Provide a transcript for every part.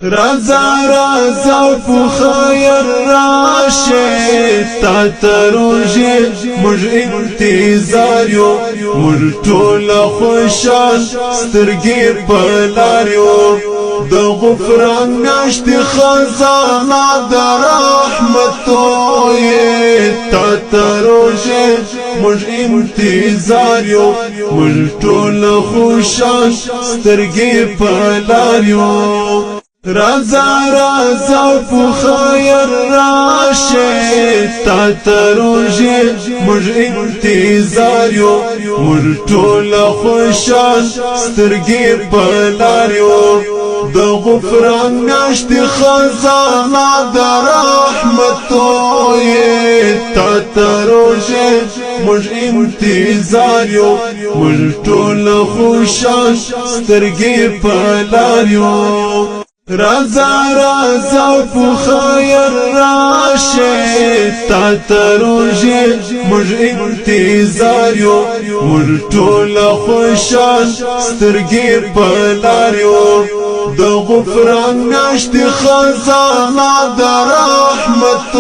رضا رضا په خیر راشه تا تروجه مج انتظار یو مر ټول خوشال سترګې په لار یو د غفران میاشت خزانه د رحمت تا تروجه مج انتظار یو مر ټول خوشال سترګې په لار یو رضا رضا په خیر راشه تا تروجه مج انتظار یو مر ټول خوشال سترګې په لار یو د غفران میاشت خزانه د رحمت تا تروجه مج انتظار یو مر ټول خوشال سترګې په لار یو رضا رضا په خیر راشه تا تروجه مج انتظار یو مر ټول خوشال سترګې په لار یو د غفران میاشت خزانه د رحمت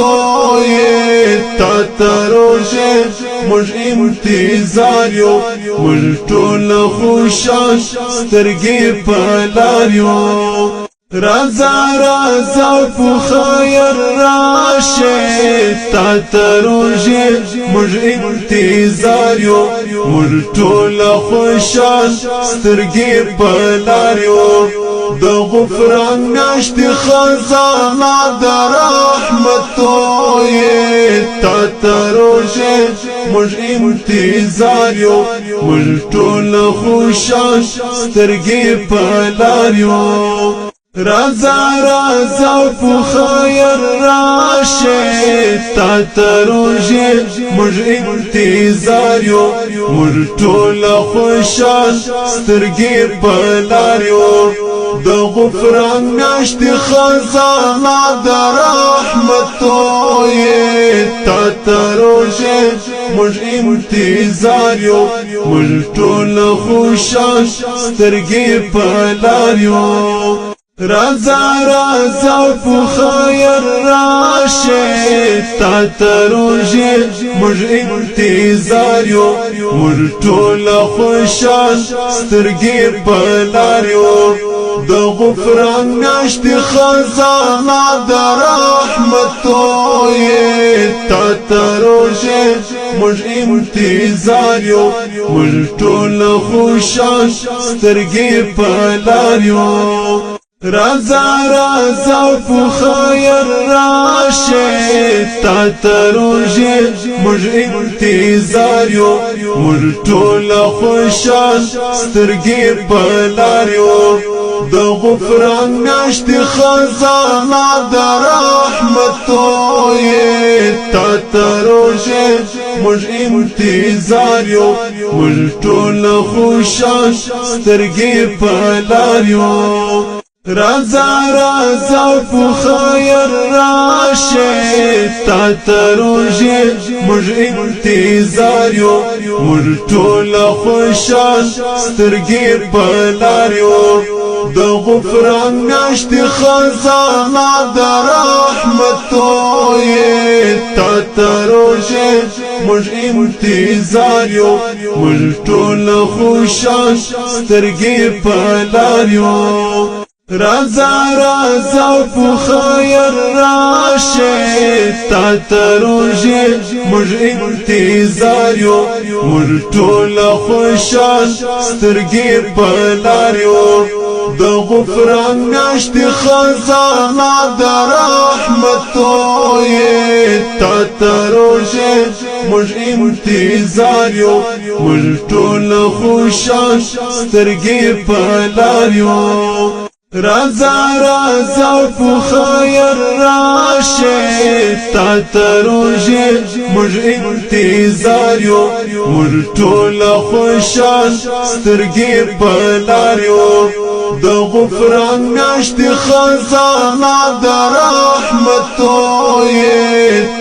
تا تروجه مج انتظار یو مر ټول خوشال سترګې په لار یو رضا رضا په خیر راشه تا تروجه مج انتظار یو مر ټول خوشال سترګې په لار یو د غفران میاشت خزانه د رحمت تا تروجه مج انتظار یو مر ټول خوشال سترګې په لار یو رضا رضا په خیر راشه تا تروجه مج انتظار یو مر ټول خوشال سترګې په لار یو د غفران میاشت خزانه د رحمت تا تروجه مج انتظار یو مر ټول خوشال سترګې په لار یو رضا رضا په خیر راشه تا تروجه مج انتظار یو مر ټول خوشال سترګې په لار یو د غفران میاشت خزانه د رحمت تا تروجه مج انتظار یو مر ټول خوشال سترګې په لار یو رضا رضا په خیر راشه تا تروجه مج انتظار یو مر ټول خوشال سترګې په لار یو د غفران میاشت خزانه د رحمت تا تروجه مج انتظار یو مر ټول خوشال سترګې په لار یو رضا رضا په خیر راشه تا تروجه مج انتظار یو مر ټول خوشال سترګې په لار یو د غفران میاشت خزانه د رحمت تا تروجه مج انتظار یو مر ټول خوشال سترګې په لار یو رضا رضا په خیر راشه تا تروجه مج انتظار یو مر ټول خوشال سترګې په لار یو د غفران میاشت خزانه د رحمت تا تروجه مج انتظار یو مر ټول خوشال سترګې په لار یو رضا رضا په خیر راشه تا تروجه مج انتظار یو مر ټول خوشال سترګې په لار یو د غفران میاشت خزانه د رحمت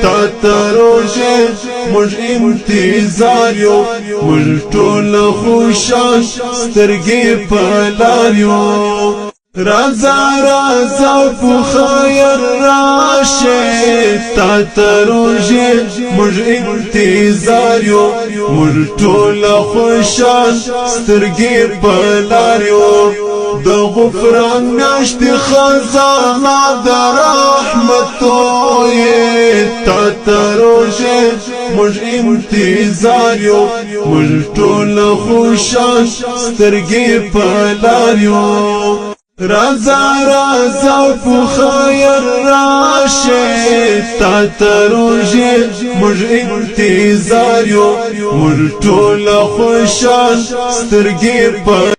تا تروجه مج انتظار یو مر ټول خوشال سترګې په لار یو رازا رازا په خیر راشه تا تروجه مر انتظار یو مر ټول خوشان سترګې پلار یو د غفران میاشت خزانه د رحمت تا تروجه مر انتظار یو مر ټول خوشان سترګې پلار یو رازا رازا په خیر راشه تا تروجه مر انتظار یو مر ټول خوشان سترګې